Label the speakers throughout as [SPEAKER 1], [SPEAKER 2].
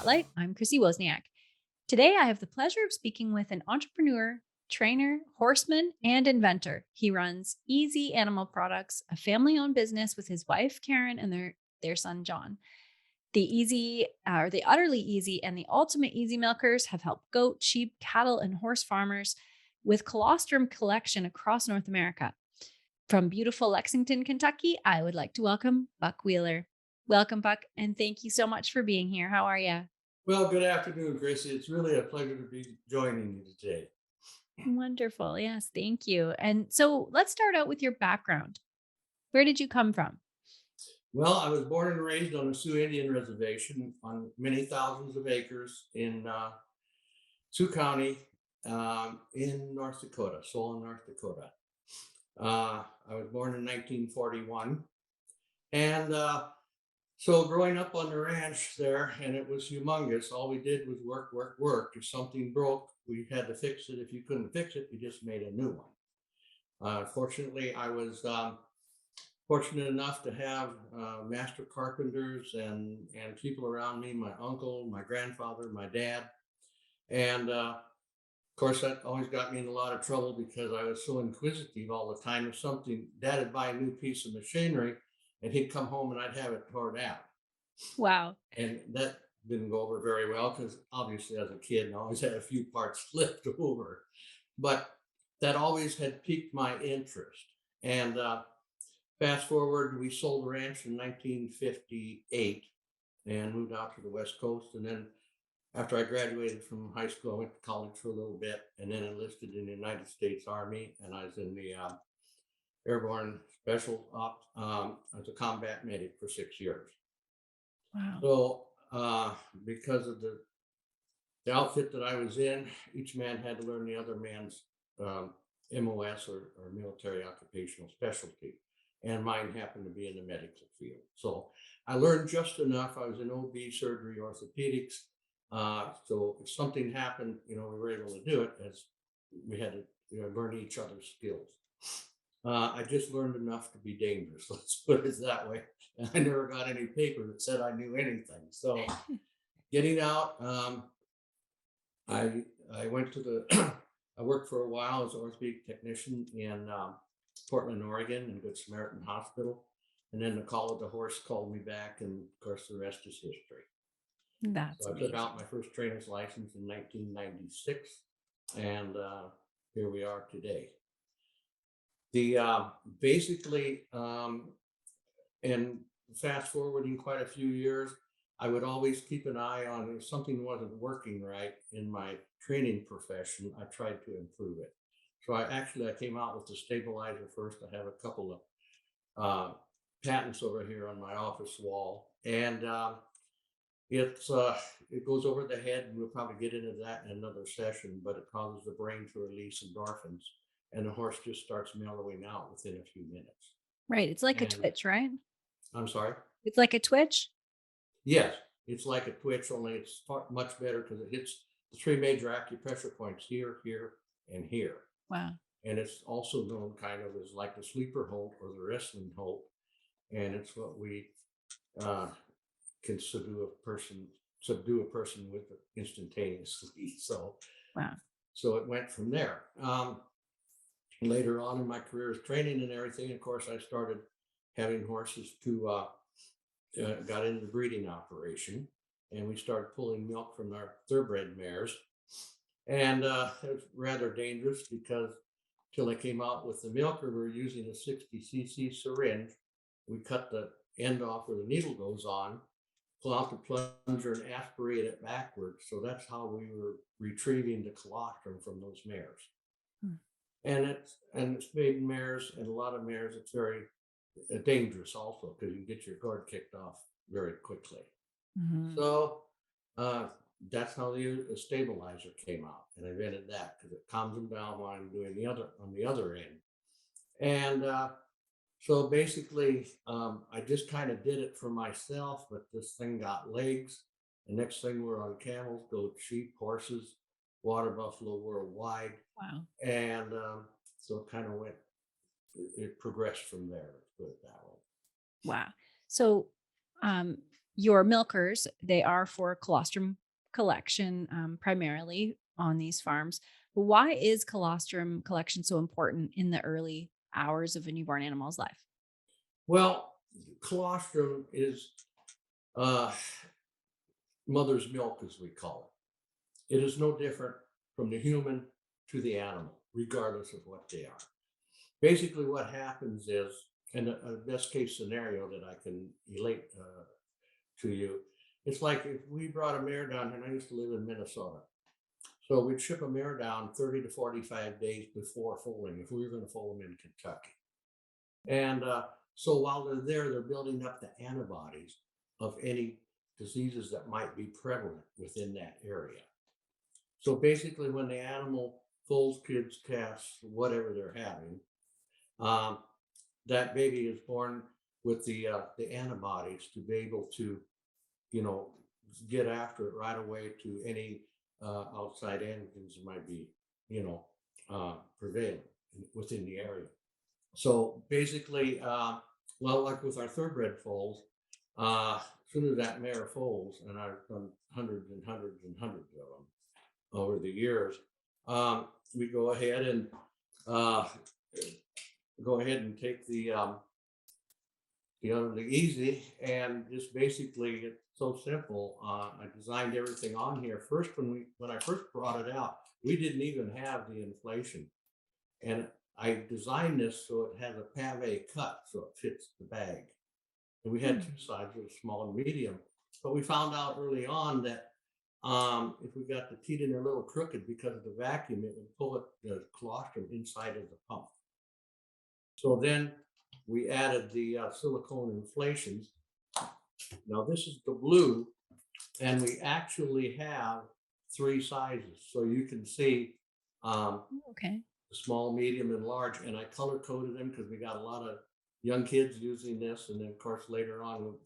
[SPEAKER 1] Spotlight. I'm Chrissy Wozniak. Today, I have the pleasure of speaking with an entrepreneur, trainer, horseman, and inventor. He runs Easy Animal Products, a family owned business with his wife, Karen, and their son, John. The Udderly Easy and the Ultimate Easy Milkers have helped goat, sheep, cattle, and horse farmers with Colostrum collection across North America. From beautiful Lexington, Kentucky, I would like to welcome Buck Wheeler. Welcome, Buck, and thank you so much for being here. How are you?
[SPEAKER 2] Well, good afternoon, Chrissy. It's really a pleasure to be joining you today.
[SPEAKER 1] Wonderful. Yes, thank you. And so let's start out with your background. Where did you come from?
[SPEAKER 2] Well, I was born and raised on a Sioux Indian reservation on many thousands of acres in Sioux County in North Dakota, Solon, North Dakota. I was born in 1941. And so growing up on the ranch there, and it was humongous, all we did was work, work, work. If something broke, we had to fix it. If you couldn't fix it, you just made a new one. Fortunately, I was fortunate enough to have master carpenters and people around me, my uncle, my grandfather, my dad. And of course, that always got me in a lot of trouble because I was so inquisitive all the time. If something, dad would buy a new piece of machinery and he'd come home and I'd have it torn out.
[SPEAKER 1] Wow.
[SPEAKER 2] And that didn't go over very well because obviously, as a kid, I always had a few parts left over. But that always had piqued my interest. And fast forward, we sold the ranch in 1958 and moved out to the West Coast. And then after I graduated from high school, I went to college for a little bit and then enlisted in the United States Army. And I was in the Airborne Special Ops as a combat medic for 6 years.
[SPEAKER 1] Wow.
[SPEAKER 2] So, because of the outfit that I was in, each man had to learn the other man's MOS or military occupational specialty. And mine happened to be in the medical field. So I learned just enough. I was in OB surgery, orthopedics. So if something happened, we were able to do it as we had to learn each other's skills. I just learned enough to be dangerous. Let's put it that way. And I never got any paper that said I knew anything. So getting out, I went to the I worked for a while as an orthopedic technician in Portland, Oregon, in Good Samaritan Hospital, and then the Call of the Horse called me back, and of course the rest is history.
[SPEAKER 1] That's
[SPEAKER 2] So I took out my
[SPEAKER 1] amazing.
[SPEAKER 2] first trainer's license in 1996, and here we are today. The basically, and fast forwarding quite a few years, I would always keep an eye on if something wasn't working right in my training profession. I tried to improve it. So I came out with the stabilizer first. I have a couple of uh, patents over here on my office wall, and it's it goes over the head, and we'll probably get into that in another session. But it causes the brain to release endorphins, and the horse just starts mellowing out within a few minutes.
[SPEAKER 1] Right. It's like a
[SPEAKER 2] And
[SPEAKER 1] twitch, right?
[SPEAKER 2] I'm sorry.
[SPEAKER 1] It's like a twitch.
[SPEAKER 2] Yes, it's like a twitch, only it's much better because it hits the three major acupressure points here, here, and here.
[SPEAKER 1] Wow.
[SPEAKER 2] And it's also known kind of as like the sleeper hold or the wrestling hold. And it's what we uh, can subdue a person with instantaneously.
[SPEAKER 1] Wow.
[SPEAKER 2] So it went from there. Later on in my career as training and everything, of course, I started having horses to got into the breeding operation, and we started pulling milk from our thoroughbred mares. And it was rather dangerous because till I came out with the milker, we were using a 60 cc syringe. We cut the end off where the needle goes on, pull out the plunger, and aspirate it backwards. So that's how we were retrieving the colostrum from those mares.
[SPEAKER 1] Hmm.
[SPEAKER 2] And it's maiden mares and a lot of mares. It's very dangerous also because you get your cord kicked off very quickly.
[SPEAKER 1] Mhm.
[SPEAKER 2] So uh, that's how the stabilizer came out, and I invented that because it calms them down while I'm doing the other on the other end. And so basically, I just kind of did it for myself, but this thing got legs. The next thing we're on camels, goats, sheep, horses, water buffalo worldwide,
[SPEAKER 1] Wow.
[SPEAKER 2] and so it kind of went. It progressed from there. Let's put it that way.
[SPEAKER 1] Wow. So, um, your milkers, they are for colostrum collection, primarily on these farms. But why is colostrum collection so important in the early hours of a newborn animal's life?
[SPEAKER 2] Well, colostrum is uh, mother's milk, as we call it. It is no different from the human to the animal, regardless of what they are. Basically, what happens is, in a best case scenario that I can relate to you, it's like if we brought a mare down, and I used to live in Minnesota. So we'd ship a mare down 30 to 45 days before foaling if we were going to foal them in Kentucky. And so while they're there, they're building up the antibodies of any diseases that might be prevalent within that area. So basically, when the animal foals, kids, calves, whatever they're having, um, that baby is born with the antibodies to be able to, you know, get after it right away to any outside antigens that might be, you know, prevalent within the area. So basically, well, like with our thoroughbred foals, as soon as that mare foals, and I've done hundreds and hundreds and hundreds of them over the years, we uh, go ahead and take the Udderly Easy, and just basically it's so simple. I designed everything on here. First, when I first brought it out, we didn't even have the inflation, and I designed this so it has a pave cut so it fits the bag. And we had
[SPEAKER 1] Hmm.
[SPEAKER 2] two sides, it was small and medium. But we found out early on that if we got the teat in there a little crooked because of the vacuum, it would pull the colostrum inside of the pump. So then we added the silicone inflations. Now this is the blue, and we actually have three sizes. So you can see
[SPEAKER 1] Okay.
[SPEAKER 2] small, medium, and large. And I color coded them because we got a lot of young kids using this. And then, of course, later on, we'll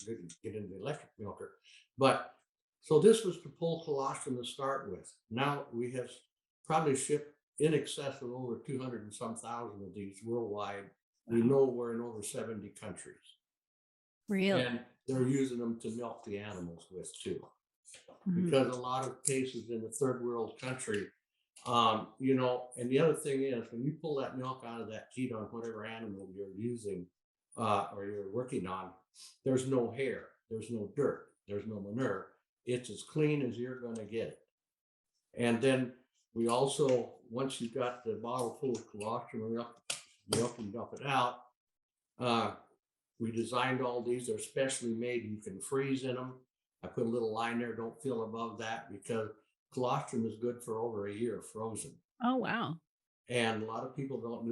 [SPEAKER 2] get into the electric milker. But so this was to pull colostrum to start with. Now we have probably shipped in excess of over 200 and some thousand of these worldwide. We
[SPEAKER 1] Wow.
[SPEAKER 2] know we're in over 70 countries.
[SPEAKER 1] Really?
[SPEAKER 2] And they're using them to milk the animals with too.
[SPEAKER 1] Mhm.
[SPEAKER 2] Because a lot of cases in the third world country, you know, and the other thing is when you pull that milk out of that teat on whatever animal you're using or you're working on, there's no hair, there's no dirt, there's no manure. It's as clean as you're going to get it. And then we also, once you've got the bottle full of colostrum milk and dump it out, uh, we designed all these. They're specially made. You can freeze in them. I put a little line there. Don't fill above that because colostrum is good for over a year frozen.
[SPEAKER 1] Oh, wow.
[SPEAKER 2] And a lot of people don't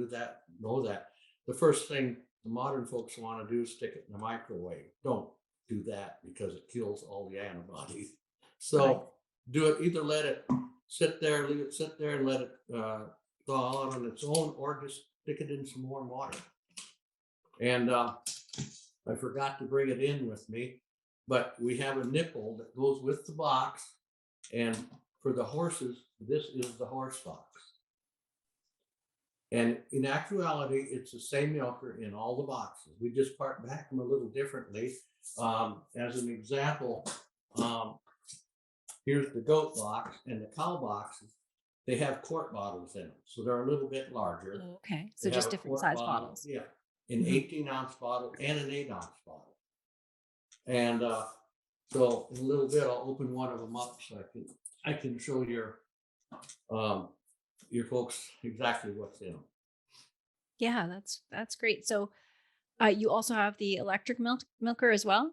[SPEAKER 2] know that. The first thing the modern folks want to do is stick it in the microwave. Don't do that because it kills all the antibodies.
[SPEAKER 1] Right.
[SPEAKER 2] So do it, either let it sit there, leave it sit there and let it thaw out on its own, or just stick it in some warm water. And I forgot to bring it in with me, but we have a nipple that goes with the box. And for the horses, this is the horse box. And in actuality, it's the same milker in all the boxes. We just back them a little differently. As an example, um, here's the goat box and the cow boxes. They have quart bottles in them, so they're a little bit larger.
[SPEAKER 1] Oh, okay. So
[SPEAKER 2] They have
[SPEAKER 1] just
[SPEAKER 2] a
[SPEAKER 1] different
[SPEAKER 2] quart
[SPEAKER 1] size
[SPEAKER 2] bottle,
[SPEAKER 1] bottles.
[SPEAKER 2] yeah, an
[SPEAKER 1] Mhm.
[SPEAKER 2] 18-ounce bottle and an 8-ounce bottle. And so in a little bit, I'll open one of them up so I can show um, your folks exactly what's in them.
[SPEAKER 1] Yeah, that's great. So, you also have the electric milker as well?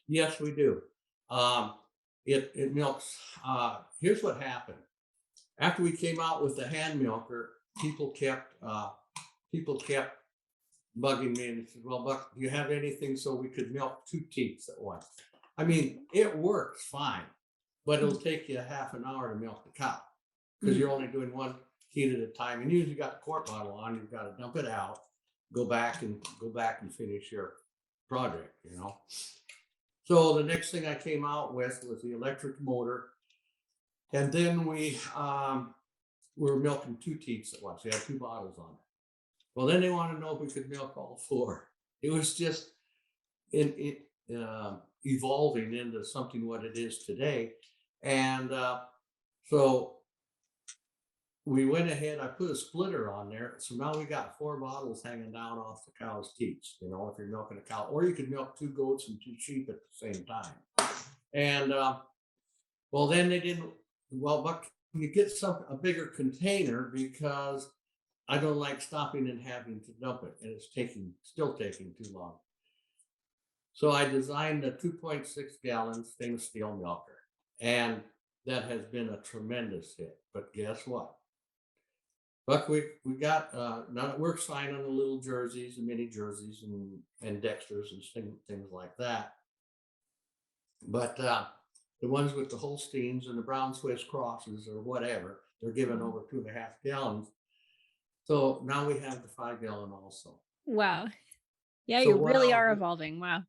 [SPEAKER 2] Yes, we do. Um, it milks. Here's what happened. After we came out with the hand milker, people kept bugging me and said, "Well, Buck, do you have anything so we could milk two teats at once?" I mean, it works fine, but it'll take you a half an hour to milk the cow because
[SPEAKER 1] Mhm.
[SPEAKER 2] you're only doing one teat at a time. And usually, you got the quart bottle on. You've got to dump it out, go back and finish your project. You know. So the next thing I came out with was the electric motor, and then we were milking two teats at once. We had two bottles on it. Well, then they wanted to know if we could milk all four. It was just it evolving into something what it is today. And so we went ahead, I put a splitter on there. So now we got 4 bottles hanging down off the cow's teats, you know, if you're milking a cow, or you could milk 2 goats and 2 sheep at the same time. And well, then they didn't, well, but you get a bigger container because I don't like stopping and having to dump it. And it's still taking too long. So I designed a 2.6 gallon stainless steel milker. And that has been a tremendous hit. But guess what? But we got now it works fine on the little jerseys and mini jerseys and Dexters and things like that. But the ones with the Holsteins and the brown Swiss crosses or whatever, they're giving over 2.5 gallons. So now we have the 5 gallon also.
[SPEAKER 1] Wow. Yeah,
[SPEAKER 2] So
[SPEAKER 1] you
[SPEAKER 2] what
[SPEAKER 1] really
[SPEAKER 2] I'll
[SPEAKER 1] are
[SPEAKER 2] do-
[SPEAKER 1] evolving. Wow.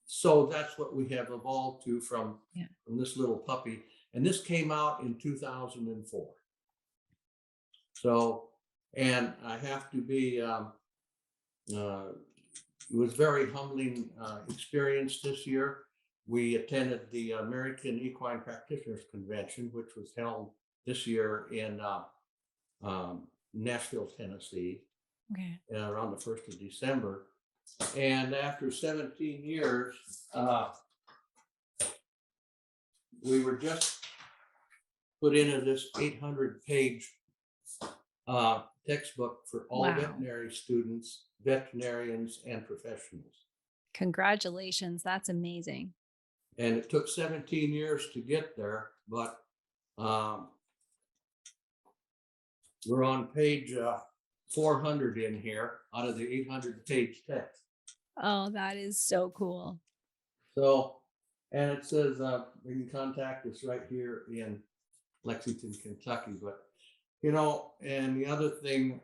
[SPEAKER 2] So that's what we have evolved to from
[SPEAKER 1] Yeah.
[SPEAKER 2] this little puppy, and this came out in 2004. So, and I have to be, it was very humbling experience this year. We attended the American Equine Practitioners Convention, which was held this year in Nashville, Tennessee,
[SPEAKER 1] Okay.
[SPEAKER 2] around the 1st of December. And after 17 years, we were just put into this 800-page textbook for all
[SPEAKER 1] Wow.
[SPEAKER 2] veterinary students, veterinarians, and professionals.
[SPEAKER 1] Congratulations. That's amazing.
[SPEAKER 2] And it took 17 years to get there, but we're on page 400 in here out of the 800-page text.
[SPEAKER 1] Oh, that is so cool.
[SPEAKER 2] So, and it says you can contact us right here in Lexington, Kentucky. But, you know, and the other thing,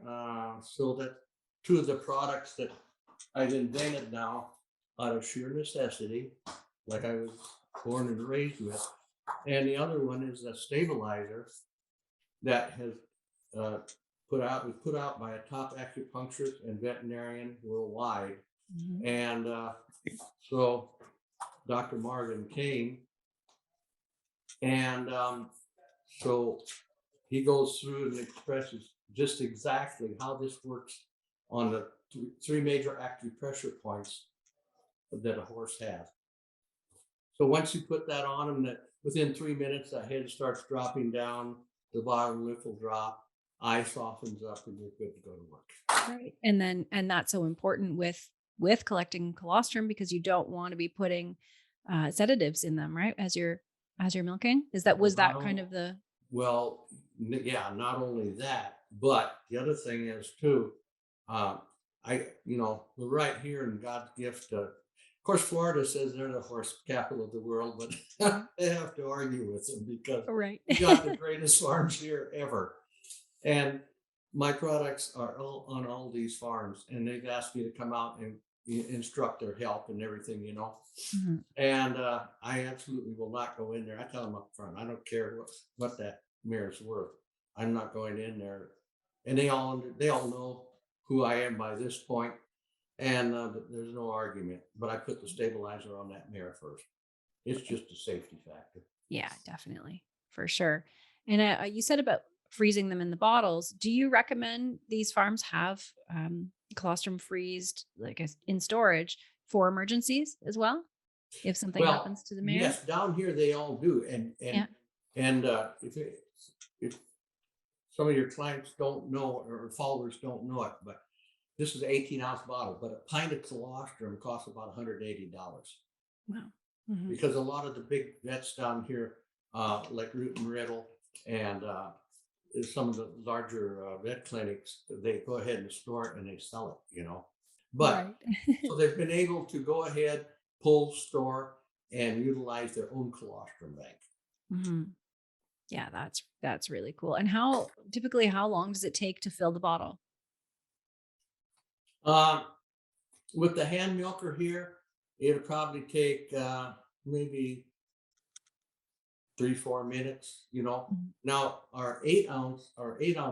[SPEAKER 2] so that 2 of the products that I've invented now out of sheer necessity, like I was born and raised with. And the other one is a Stableizer that has was put out by a top acupuncturist and veterinarian worldwide.
[SPEAKER 1] Mhm.
[SPEAKER 2] And so Dr. Marvin came, and so he goes through and expresses just exactly how this works on the 3 major acupressure points that a horse has. So once you put that on him, that within 3 minutes, that head starts dropping down, the bottom lip will drop, eye softens up, and you're good to go to work.
[SPEAKER 1] Right. And that's so important with collecting colostrum, because you don't want to be putting sedatives in them, right? As you're milking. Was that kind of the
[SPEAKER 2] Well, yeah, not only that, but the other thing is too, we're right here in God's gift. Of course, Florida says they're the horse capital of the world, but they have to argue with them because
[SPEAKER 1] right.
[SPEAKER 2] we got the greatest farms here ever. And my products are all on all these farms, and they've asked me to come out and instruct their help and everything, you know.
[SPEAKER 1] Mhm.
[SPEAKER 2] And I absolutely will not go in there. I tell them up front, I don't care what that mare's worth. I'm not going in there. And they all know who I am by this point, and there's no argument. But I put the Stableizer on that mare first. It's just a safety factor.
[SPEAKER 1] Yeah, definitely. For sure. And you said about freezing them in the bottles. Do you recommend these farms have colostrum freezed in storage for emergencies as well? If something
[SPEAKER 2] Well,
[SPEAKER 1] happens to the mare?
[SPEAKER 2] yes, down here they all do,
[SPEAKER 1] Yeah.
[SPEAKER 2] and if some of your clients don't know or followers don't know it, but this is an 18-ounce bottle, but a pint of colostrum costs about $180
[SPEAKER 1] Wow. Mhm.
[SPEAKER 2] because a lot of the big vets down here, like Root and Riddle, and some of the larger vet clinics, they go ahead and store it and they sell it, you know. But
[SPEAKER 1] Right.
[SPEAKER 2] so they've been able to go ahead, pull, store, and utilize their own colostrum bank.
[SPEAKER 1] Mhm. Yeah, that's really cool. And how long does it take to fill the bottle?
[SPEAKER 2] Um, with the hand milker here, it'll probably take maybe 3-4 minutes, you know.
[SPEAKER 1] Mhm.
[SPEAKER 2] Now our 8-ounce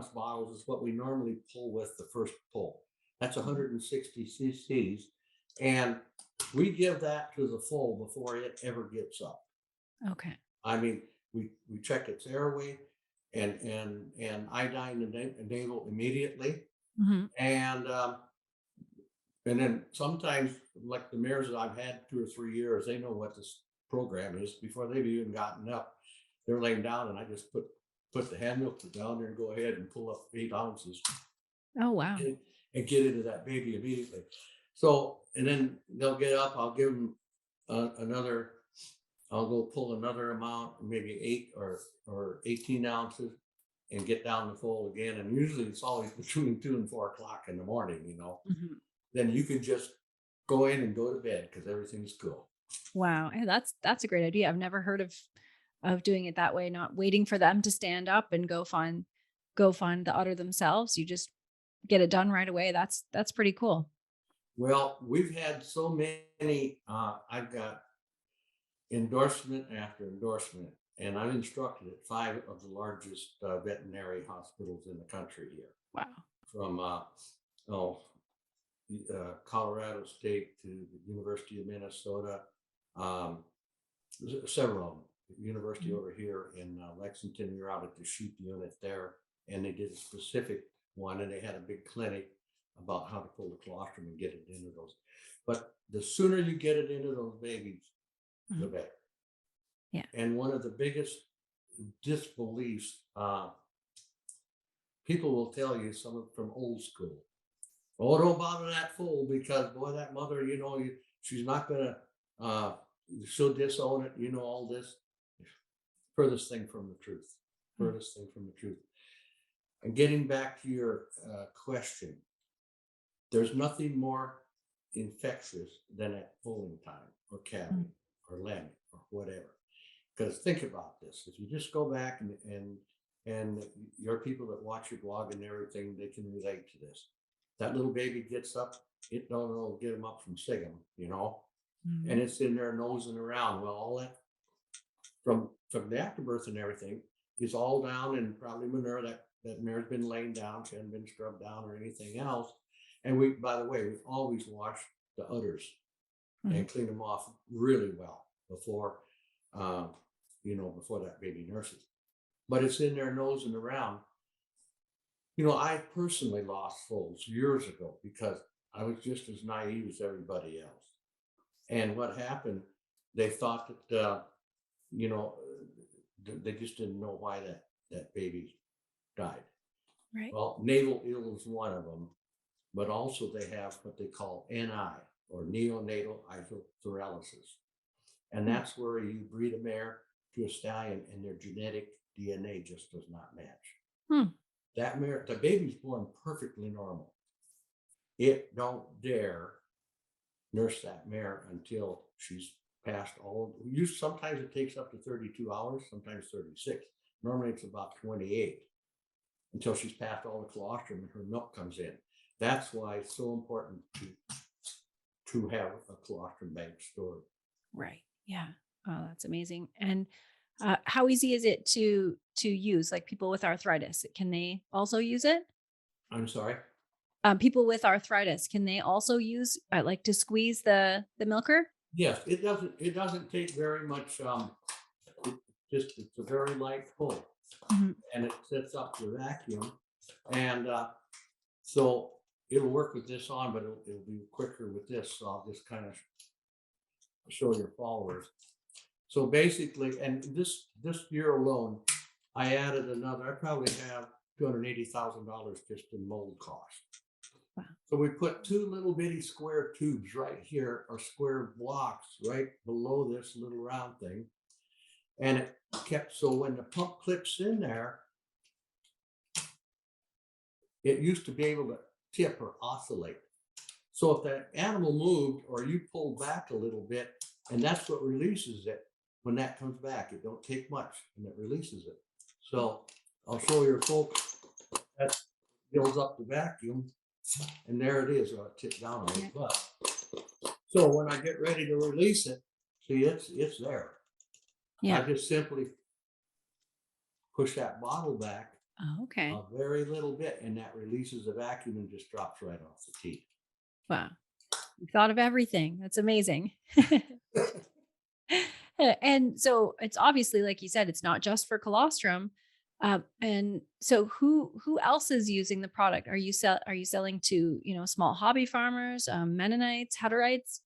[SPEAKER 2] bottles is what we normally pull with the first pull. That's 160 cc's, and We give that to the foal before it ever gets up.
[SPEAKER 1] Okay.
[SPEAKER 2] I mean, we check its airway and iodine the navel immediately.
[SPEAKER 1] Hmm.
[SPEAKER 2] And and then sometimes, like the mares that I've had 2 or 3 years, they know what this program is before they've even gotten up. They're laying down, and I just put the hand milk down there and go ahead and pull up 8 ounces
[SPEAKER 1] Oh, wow.
[SPEAKER 2] and, and get into that baby immediately. So, and then they'll get up. I'll give them another. I'll go pull another amount, maybe 8 or 18 ounces, and get down the foal again. And usually it's always between 2 and 4 o'clock in the morning.
[SPEAKER 1] Hmm.
[SPEAKER 2] Then you can just go in and go to bed because everything's cool.
[SPEAKER 1] Wow. And that's a great idea. I've never heard of doing it that way, not waiting for them to stand up and go find the udder themselves. You just get it done right away. That's pretty cool.
[SPEAKER 2] Well, we've had so many. I've got endorsement after endorsement, and I'm instructed at 5 of the largest veterinary hospitals in the country here,
[SPEAKER 1] Wow.
[SPEAKER 2] from oh, Colorado State to the University of Minnesota, um, several of them. The university
[SPEAKER 1] Mhm.
[SPEAKER 2] over here in Lexington, you're out at the sheep unit there, and they did a specific one, and they had a big clinic about how to pull the colostrum and get it into those. But the sooner you get it into those babies, the
[SPEAKER 1] Mhm.
[SPEAKER 2] better.
[SPEAKER 1] Yeah.
[SPEAKER 2] And one of the biggest disbeliefs, people will tell you, some from old school, oh, don't bother that fool because boy, that mother, she's not gonna, uh, she'll disown it. All this. Furthest thing from the truth.
[SPEAKER 1] Mm.
[SPEAKER 2] Furthest thing from the truth. And getting back to your question, there's nothing more infectious than at foaling time or
[SPEAKER 1] Mm.
[SPEAKER 2] calving or lambing or whatever. Because think about this: if you just go back and your people that watch your blog and everything, they can relate to this. That little baby gets up, it don't know get them up from sig 'em, and
[SPEAKER 1] Mhm.
[SPEAKER 2] it's in there nosing around. Well, all that from the afterbirth and everything is all down and probably manure that mare's been laying down. She hasn't been scrubbed down or anything else. And by the way, we always wash the udders
[SPEAKER 1] Mhm.
[SPEAKER 2] and clean them off really well um, before that baby nurses. But it's in there nosing around. I personally lost foals years ago because I was just as naive as everybody else. And what happened, they thought that, you know, they just didn't know why that baby died.
[SPEAKER 1] Right.
[SPEAKER 2] Well, natal ill is one of them, but also they have what they call NI, or Neonatal Iso Paralysis. And
[SPEAKER 1] Hmm.
[SPEAKER 2] that's where you breed a mare to a stallion and their genetic DNA just does not match.
[SPEAKER 1] Hmm.
[SPEAKER 2] That mare, the baby's born perfectly normal. It don't dare nurse that mare until she's past all. Sometimes it takes up to 32 hours, sometimes 36. Normally it's about 28 until she's passed all the colostrum and her milk comes in. That's why it's so important to have a colostrum bank stored.
[SPEAKER 1] Right. Yeah. Oh, that's amazing. And how easy is it to use? Like people with arthritis, can they also use it?
[SPEAKER 2] I'm sorry.
[SPEAKER 1] People with arthritis, can they also use like to squeeze the milker?
[SPEAKER 2] Yes, it doesn't take very much. It it's a very light pull,
[SPEAKER 1] Mhm.
[SPEAKER 2] and it sets up the vacuum, and so it'll work with this on, but it'll be quicker with this. So I'll just kind of show your followers. So basically, and this year alone, I added another. I probably have $280,000 just in mold cost.
[SPEAKER 1] Wow.
[SPEAKER 2] So we put two little bitty square tubes right here, or square blocks right below this little round thing, and it kept so when the pump clicks in there, it used to be able to tip or oscillate. So if the animal moved or you pulled back a little bit, and that's what releases it. When that comes back, it don't take much, and it releases it. So I'll show your folks that builds up the vacuum, and there it is. I'll tip down on
[SPEAKER 1] Yeah.
[SPEAKER 2] it. But so when I get ready to release it, see it's there. I
[SPEAKER 1] Yeah.
[SPEAKER 2] just simply push that bottle back
[SPEAKER 1] Oh,
[SPEAKER 2] a
[SPEAKER 1] okay.
[SPEAKER 2] very little bit, and that releases the vacuum and just drops right off the teeth.
[SPEAKER 1] Wow. You thought of everything. That's amazing. And so it's obviously, like you said, it's not just for colostrum. And so who else is using the product? Are you selling to, small hobby farmers, Mennonites, Hutterites?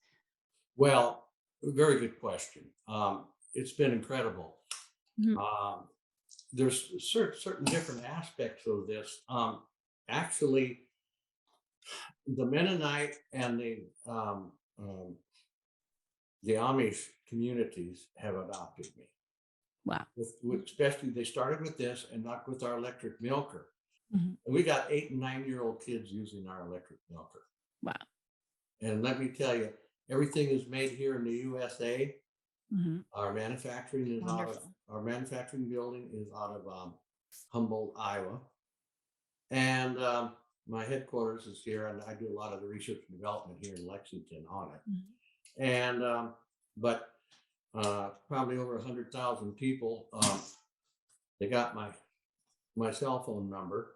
[SPEAKER 2] Well, very good question. It's been incredible.
[SPEAKER 1] Mhm.
[SPEAKER 2] Um, there's certain different aspects of this. Actually, the Mennonite and the Amish communities have adopted me.
[SPEAKER 1] Wow.
[SPEAKER 2] Especially, they started with this and not with our electric milker.
[SPEAKER 1] Mhm.
[SPEAKER 2] And we got 8 and 9-year-old kids using our electric milker.
[SPEAKER 1] Wow.
[SPEAKER 2] And let me tell you, everything is made here in the USA.
[SPEAKER 1] Mhm.
[SPEAKER 2] Our manufacturing is out of
[SPEAKER 1] Wonderful.
[SPEAKER 2] our manufacturing building is out of Humboldt, Iowa, and my headquarters is here, and I do a lot of the research and development here in Lexington on it.
[SPEAKER 1] Mhm.
[SPEAKER 2] And but probably over 100,000 people, they got my cell phone number,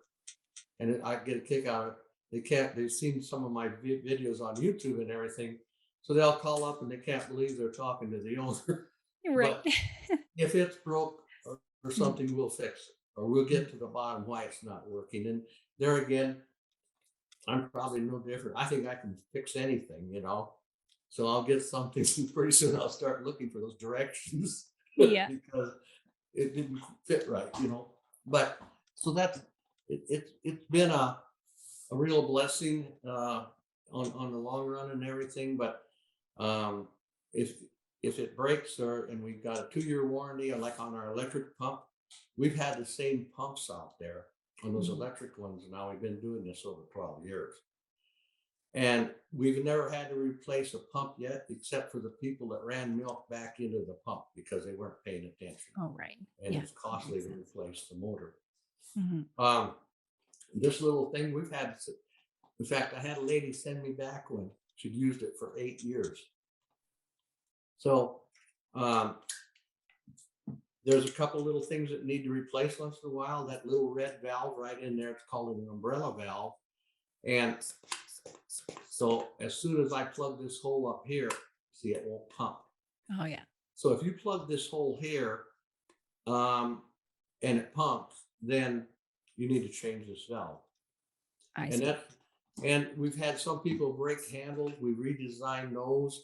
[SPEAKER 2] and I get a kick out of it. They've seen some of my videos on YouTube and everything, so they'll call up and they can't believe they're talking to the owner.
[SPEAKER 1] Right.
[SPEAKER 2] But if it's broke or
[SPEAKER 1] Mhm.
[SPEAKER 2] something, we'll fix it, or we'll
[SPEAKER 1] Mhm.
[SPEAKER 2] get to the bottom why it's not working. And there again, I'm probably no different. I think I can fix anything. So I'll get something pretty soon. I'll start looking for those directions
[SPEAKER 1] Yeah.
[SPEAKER 2] because it didn't fit right. But so it's been a real blessing on the long run and everything. But um, if if it breaks and we've got a 2-year warranty, or like on our electric pump, we've had the same pumps out there on those
[SPEAKER 1] Mhm.
[SPEAKER 2] electric ones. Now we've been doing this over 12 years. And we've never had to replace a pump yet, except for the people that ran milk back into the pump because they weren't paying attention.
[SPEAKER 1] Oh, right.
[SPEAKER 2] And
[SPEAKER 1] Yeah.
[SPEAKER 2] it's
[SPEAKER 1] That
[SPEAKER 2] costly
[SPEAKER 1] makes
[SPEAKER 2] to
[SPEAKER 1] sense.
[SPEAKER 2] replace the motor.
[SPEAKER 1] Mhm.
[SPEAKER 2] Um, this little thing we've had, in fact, I had a lady send me back one. She'd used it for 8 years. So um, there's a couple little things that need to replace once in a while. That little red valve right in there, it's called an umbrella valve. And so as soon as I plug this hole up here, see, it won't pump.
[SPEAKER 1] Oh, yeah.
[SPEAKER 2] So if you plug this hole here um, and it pumps, then you need to change this valve.
[SPEAKER 1] I
[SPEAKER 2] And
[SPEAKER 1] see.
[SPEAKER 2] we've had some people break handles. We redesigned those.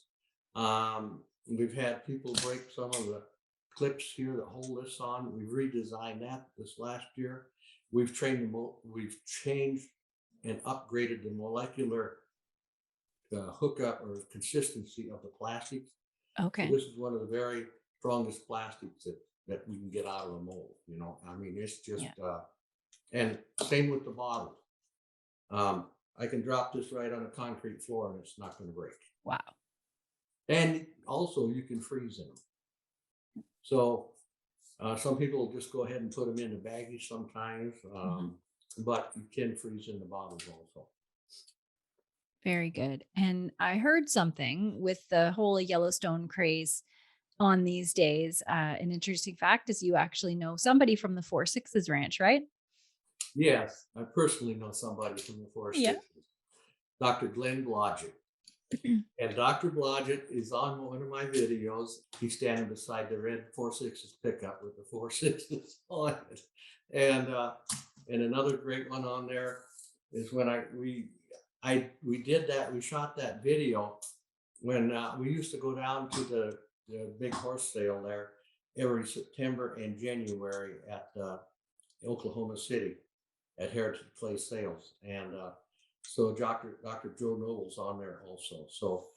[SPEAKER 2] We've had people break some of the clips here that hold this on. We've redesigned that this last year. We've changed and upgraded the molecular hookup or consistency of the plastics. So
[SPEAKER 1] Okay.
[SPEAKER 2] this is one of the very strongest plastics that we can get out of a mold. I mean, it's just,
[SPEAKER 1] Yeah.
[SPEAKER 2] and same with the bottles. I can drop this right on a concrete floor and it's not going to break.
[SPEAKER 1] Wow.
[SPEAKER 2] And also you can freeze in them. So some people just go ahead and put them in the baggies sometimes,
[SPEAKER 1] Mhm.
[SPEAKER 2] but you can freeze in the bottles also.
[SPEAKER 1] Very good. And I heard something with the whole Yellowstone craze on these days. An interesting fact is you actually know somebody from the Four Sixes Ranch, right?
[SPEAKER 2] Yes, I personally know somebody from the Forest
[SPEAKER 1] Yeah.
[SPEAKER 2] Sixes, Dr. Glenn Blodgett. And Dr. Blodgett is on one of my videos. He's standing beside the red 4.6's pickup with the 4.6's on it. And another great one on there is when we did that. We shot that video when we used to go down to the big horse sale there every September and January at Oklahoma City at Heritage Place Sales. And so Dr. Joe Noble's on there also. So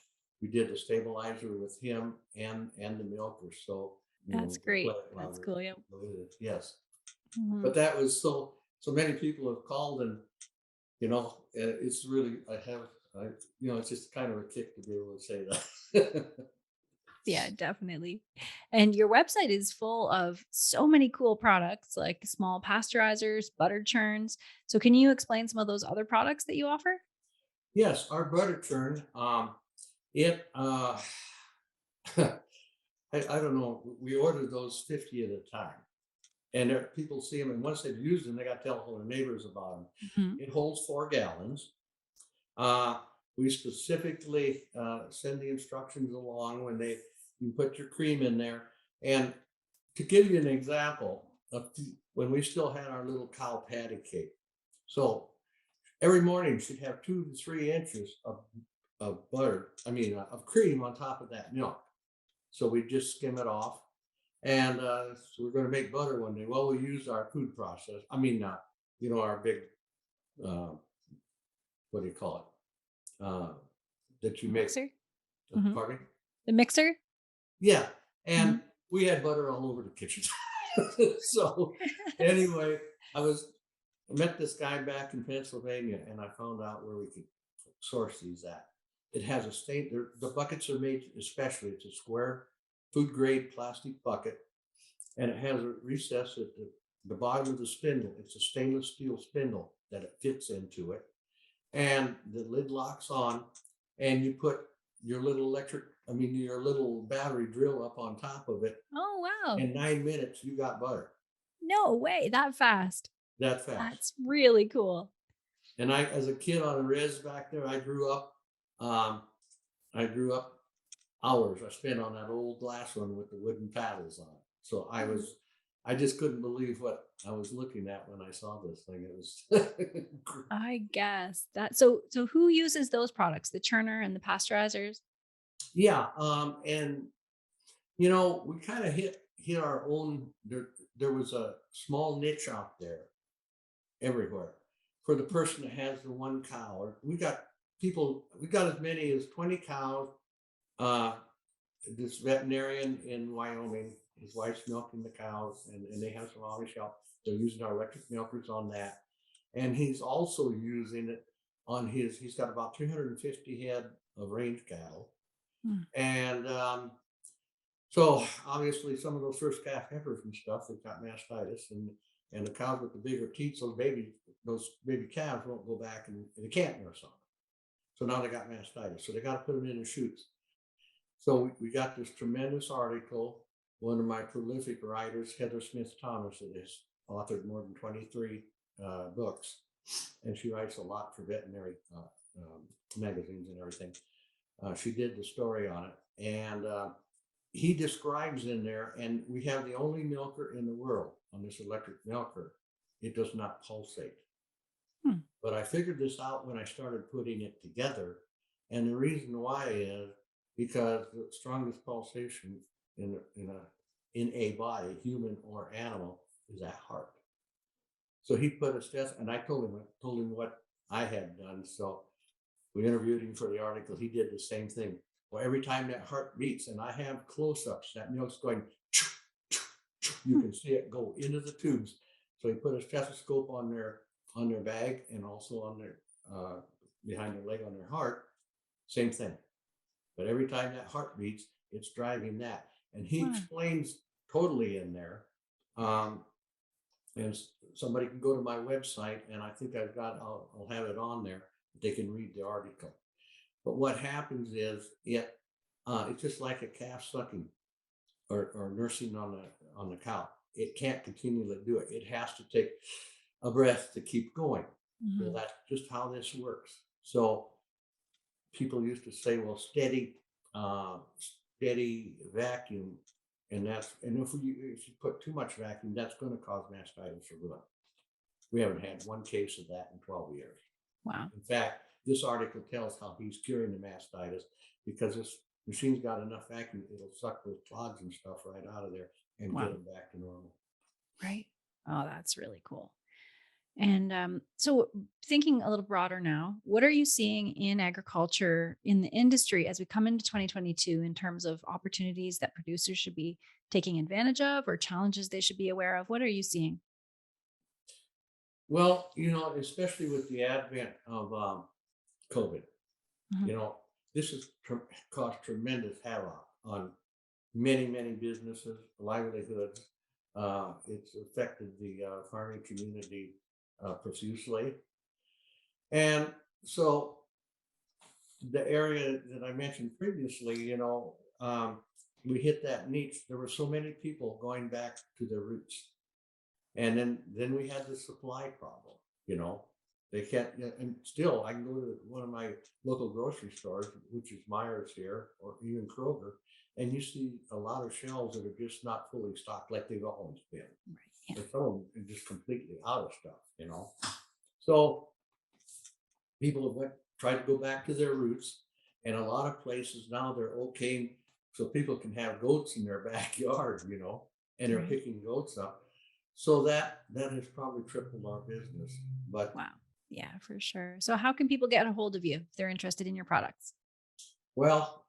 [SPEAKER 2] we did the stabilizer with him and the milker. So
[SPEAKER 1] That's
[SPEAKER 2] we play
[SPEAKER 1] great.
[SPEAKER 2] it while
[SPEAKER 1] That's cool. Yeah.
[SPEAKER 2] yes.
[SPEAKER 1] Mhm.
[SPEAKER 2] But that was so many people have called, and it's really it's just kind of a kick to be able to say that.
[SPEAKER 1] Yeah, definitely. And your website is full of so many cool products like small pasteurizers, butter churns. So, can you explain some of those other products that you offer?
[SPEAKER 2] Yes, our butter churn. It I don't know. We ordered those 50 at a time, and people see them, and once they've used them, they got to tell all their neighbors about them.
[SPEAKER 1] Mhm.
[SPEAKER 2] It holds 4 gallons. Uh, we specifically send the instructions along when you put your cream in there. And to give you an example, when we still had our little cow patty cake, so every morning she'd have 2 to 3 inches of butter, of cream on top of that milk. So we just skim it off. And so we're going to make butter one day. Well, we use our food process. Our big, uh, what do you call it? That you make.
[SPEAKER 1] Mixer. Hmm.
[SPEAKER 2] Pardon me?
[SPEAKER 1] The mixer.
[SPEAKER 2] Yeah.
[SPEAKER 1] Hmm.
[SPEAKER 2] And we had butter all over the kitchen. So anyway, I met this guy back in Pennsylvania, and I found out where we could source these at. It has a stain. The buckets are made especially. It's a square food grade plastic bucket, and it has a recess at the bottom of the spindle. It's a stainless steel spindle that it fits into it, and the lid locks on, and you put your your little battery drill up on top of it.
[SPEAKER 1] Oh, wow.
[SPEAKER 2] In 9 minutes, you got butter
[SPEAKER 1] No way. That fast.
[SPEAKER 2] that fast.
[SPEAKER 1] That's really cool.
[SPEAKER 2] And I, as a kid on a res back there, um, I grew up hours I spent on that old glass one with the wooden paddles on it. So I just couldn't believe what I was looking at when I saw this thing. It was,
[SPEAKER 1] I guess that so who uses those products, the churner and the pasteurizers?
[SPEAKER 2] yeah. And we kind of hit our own. There was a small niche out there everywhere for the person that has the one cow. Or we got as many as 20 cows. Uh, this veterinarian in Wyoming, his wife's milking the cows, and they have some Amish help. They're using our electric milkers on that. And he's also using it on he's got about 350 head of range cattle.
[SPEAKER 1] Hmm.
[SPEAKER 2] And so obviously some of those first calf heifers and stuff, they've got mastitis, and the cows with the bigger teats, those baby calves won't go back and they can't nurse on them. So now they got mastitis. So they got to put them in the chutes. So we got this tremendous article. One of my prolific writers, Heather Smith Thomas, that has authored more than 23 books, and she writes a lot for veterinary magazines and everything. She did the story on it, and he describes in there, and we have the only milker in the world on this electric milker. It does not pulsate.
[SPEAKER 1] Hmm.
[SPEAKER 2] But I figured this out when I started putting it together, and the reason why is because the strongest pulsation in a body, human or animal, is that heart. So he put a test, and I told him what I had done. So we interviewed him for the article. He did the same thing. Well, every time that heart beats, and I have close-ups, that milk's going. You can see it go into the tubes. So he put a stethoscope on their bag, and also on their behind their leg on their heart. Same thing. But every time that heart beats, it's driving that. And he explains totally in there. And somebody can go to my website, and I think I'll have it on there. They can read the article. But what happens is it's just like a calf sucking or nursing on the cow. It can't continually do it. It has to take a breath to keep going.
[SPEAKER 1] Mm-hmm.
[SPEAKER 2] Well, that's just how this works. So people used to say, well, steady vacuum, and if you put too much vacuum, that's going to cause mastitis or good. We haven't had one case of that in 12 years.
[SPEAKER 1] Wow.
[SPEAKER 2] In fact, this article tells how he's curing the mastitis because this machine's got enough vacuum, it'll suck those clogs and stuff right out of there and get them back to normal.
[SPEAKER 1] Right. Oh, that's really cool. And so, thinking a little broader now, what are you seeing in agriculture, in the industry, as we come into 2022 in terms of opportunities that producers should be taking advantage of or challenges they should be aware of? What are you seeing?
[SPEAKER 2] Well, especially with the advent of COVID,
[SPEAKER 1] Mhm.
[SPEAKER 2] this has caused tremendous havoc on many, many businesses, livelihoods. It's affected the farming community profusely. And so the area that I mentioned previously, we hit that niche. There were so many people going back to their roots. And then we had the supply problem, They can't, yeah, and still, I can go to one of my local grocery stores, which is Myers here, or even Kroger, and you see a lot of shelves that are just not fully stocked like they've always been.
[SPEAKER 1] Right. Yeah.
[SPEAKER 2] And some of them are just completely out of stuff, you know. So people have tried to go back to their roots, and a lot of places now they're okay, so people can have goats in their backyard, you know, and they're
[SPEAKER 1] Right.
[SPEAKER 2] picking goats up. So that has probably tripled our business. But
[SPEAKER 1] Wow. Yeah, for sure. So how can people get a hold of you if they're interested in your products?
[SPEAKER 2] well,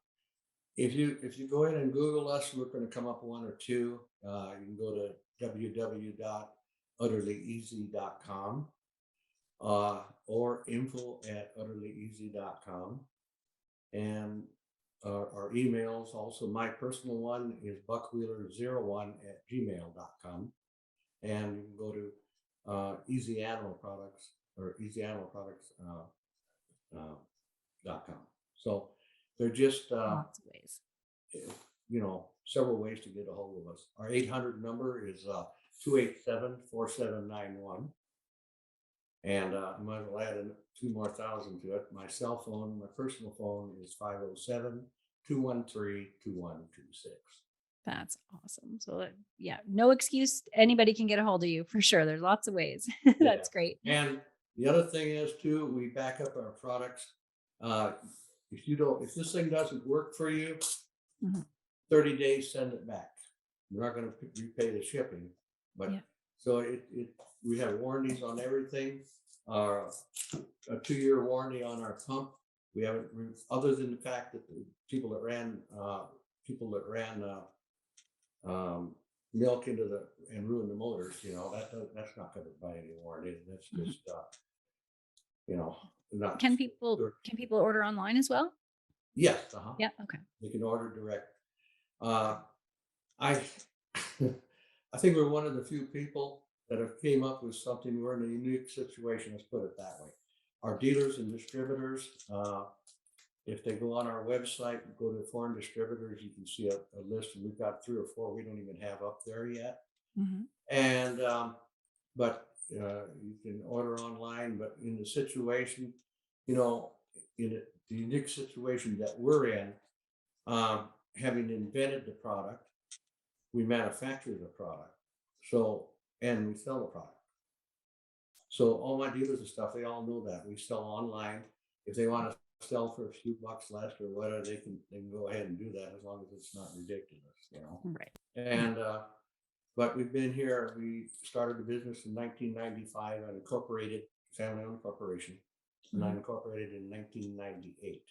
[SPEAKER 2] if you go in and Google us, we're going to come up one or two. You can go to www.utterlyeasy.com or info@utterlyeasy.com. And our emails also, my personal one is buckwheeler01@gmail.com. And you can go to Easy Animal Products or easyanimalproducts.com. So they're just,
[SPEAKER 1] Lots of ways.
[SPEAKER 2] several ways to get a hold of us. Our 800 number is 287-4791. And might as well add two more thousand to it. My cell phone, my personal phone is 507-213-2126.
[SPEAKER 1] That's awesome. So, yeah, no excuse. Anybody can get a hold of you for sure. There's lots of ways.
[SPEAKER 2] Yeah.
[SPEAKER 1] That's great.
[SPEAKER 2] And the other thing is too, we back up our products. Uh, if this thing doesn't work for you,
[SPEAKER 1] Mhm.
[SPEAKER 2] 30 days, send it back. We're not going to repay the shipping, but
[SPEAKER 1] Yeah.
[SPEAKER 2] so we have warranties on everything. A 2-year warranty on our pump. We haven't, other than the fact that the people that ran milk and ruined the motors, that's not covered by any warranty. That's
[SPEAKER 1] Mhm.
[SPEAKER 2] just not.
[SPEAKER 1] Can people order online as well?
[SPEAKER 2] Yes,
[SPEAKER 1] Yeah. Okay.
[SPEAKER 2] they can order direct. Uh, I I think we're one of the few people that have came up with something. We're in a unique situation. Let's put it that way. Our dealers and distributors, if they go on our website, go to foreign distributors, you can see a list, and we've got 3 or 4 we don't even have up there yet.
[SPEAKER 1] Hmm.
[SPEAKER 2] And but you can order online. But in the situation, you know, the unique situation that we're in, having invented the product, we manufacture the product, so and we sell the product. So all my dealers and stuff, they all know that we sell online. If they want to sell for a few bucks less or whatever, they can go ahead and do that as long as it's not ridiculous.
[SPEAKER 1] Right. Yeah.
[SPEAKER 2] And but we've been here. We started the business in 1995 and incorporated, family-owned corporation, and I
[SPEAKER 1] Mhm.
[SPEAKER 2] incorporated in 1998.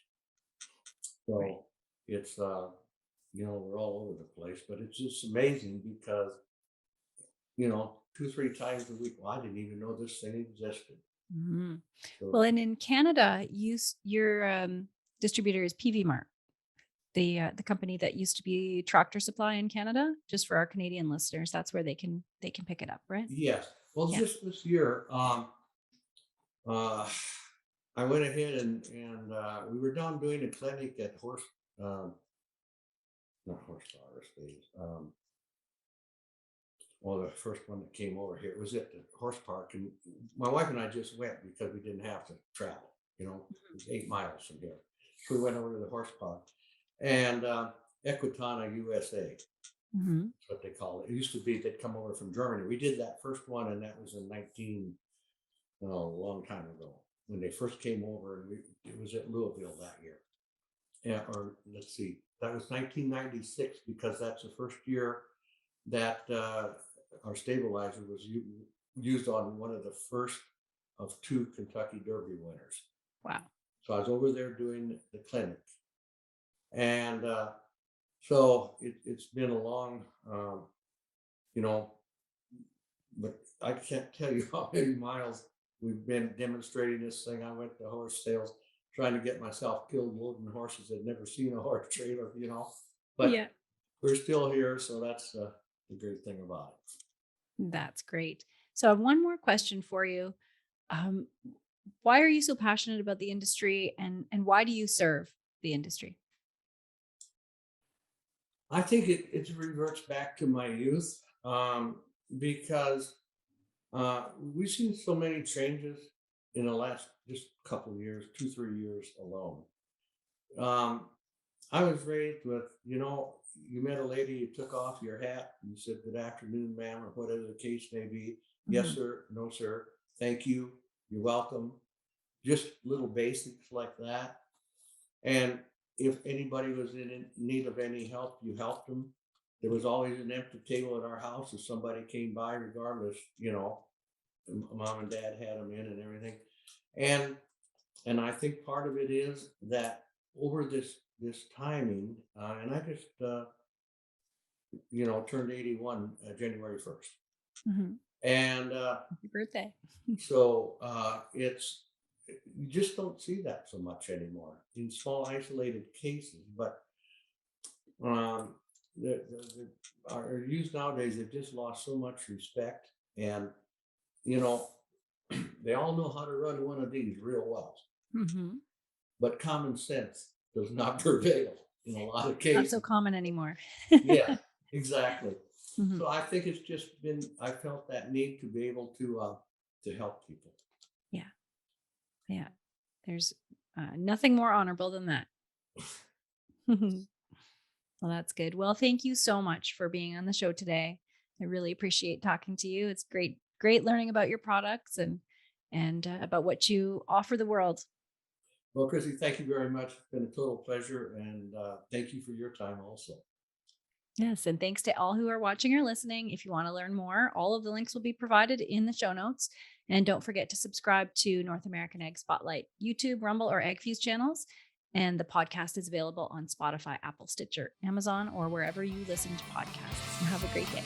[SPEAKER 1] Right.
[SPEAKER 2] So it's we're all over the place, but it's just amazing because 2-3 times a week. Well, I didn't even know this thing existed.
[SPEAKER 1] Mhm. Well,
[SPEAKER 2] So
[SPEAKER 1] and in Canada, your distributor is PV Mart, the company that used to be Tractor Supply in Canada. Just for our Canadian listeners, that's where they can pick it up, right?
[SPEAKER 2] yes, well,
[SPEAKER 1] Yeah.
[SPEAKER 2] just this year, uh, I went ahead and we were down doing a clinic at um, not Horse Power Space. Well, the first one that came over here was at the horse park, and my wife and I just went because we didn't have to travel. It was 8 miles from here, so we went over to the horse park, and Equitana USA.
[SPEAKER 1] Hmm.
[SPEAKER 2] That's what they call it. It used to be they'd come over from Germany. We did that first one, and that was in a long time ago when they first came over, and it was at Louisville that year. Yeah, or let's see, that was 1996 because that's the first year that our stabilizer was used on one of the first of 2 Kentucky Derby winners.
[SPEAKER 1] Wow.
[SPEAKER 2] So I was over there doing the clinic, and so it's been a long, you know, but I can't tell you how many miles we've been demonstrating this thing. I went to horse sales trying to get myself killed loading horses. I'd never seen a horse trailer. But
[SPEAKER 1] Yeah.
[SPEAKER 2] we're still here, so that's the great thing about it.
[SPEAKER 1] That's great. So I have one more question for you. Um, why are you so passionate about the industry, and why do you serve the industry?
[SPEAKER 2] I think it reverts back to my youth, because we've seen so many changes in the last just couple of years, 2, 3 years alone. Um, I was raised with, you met a lady, you took off your hat, you said, "Good afternoon, ma'am," or whatever the case may be. "Yes,
[SPEAKER 1] Mhm.
[SPEAKER 2] sir. No, sir. Thank you. You're welcome." Just little basics like that. And if anybody was in need of any help, you helped them. There was always an empty table at our house if somebody came by, regardless, mom and dad had them in and everything. And and I think part of it is that over this timing, and I just turned 81 January 1st,
[SPEAKER 1] Mhm.
[SPEAKER 2] and
[SPEAKER 1] Happy birthday.
[SPEAKER 2] so it's you just don't see that so much anymore in small isolated cases. But um, our youth nowadays have just lost so much respect, and you know they all know how to run one of these real well,
[SPEAKER 1] Mhm.
[SPEAKER 2] but common sense does not prevail in a lot of
[SPEAKER 1] Not so
[SPEAKER 2] cases.
[SPEAKER 1] common anymore.
[SPEAKER 2] Yeah, exactly.
[SPEAKER 1] Mhm.
[SPEAKER 2] So I think it's just been I felt that need to be able to help people.
[SPEAKER 1] Yeah. Yeah. There's nothing more honorable than that. Well, that's good. Well, thank you so much for being on the show today. I really appreciate talking to you. It's great learning about your products and about what you offer the world.
[SPEAKER 2] Well, Chrissy, thank you very much. It's been a total pleasure, and thank you for your time also.
[SPEAKER 1] Yes, and thanks to all who are watching or listening. If you want to learn more, all of the links will be provided in the show notes. And don't forget to subscribe to North American Egg Spotlight YouTube, Rumble, or Egg Fuse channels. And the podcast is available on Spotify, Apple, Stitcher, Amazon, or wherever you listen to podcasts. And have a great day.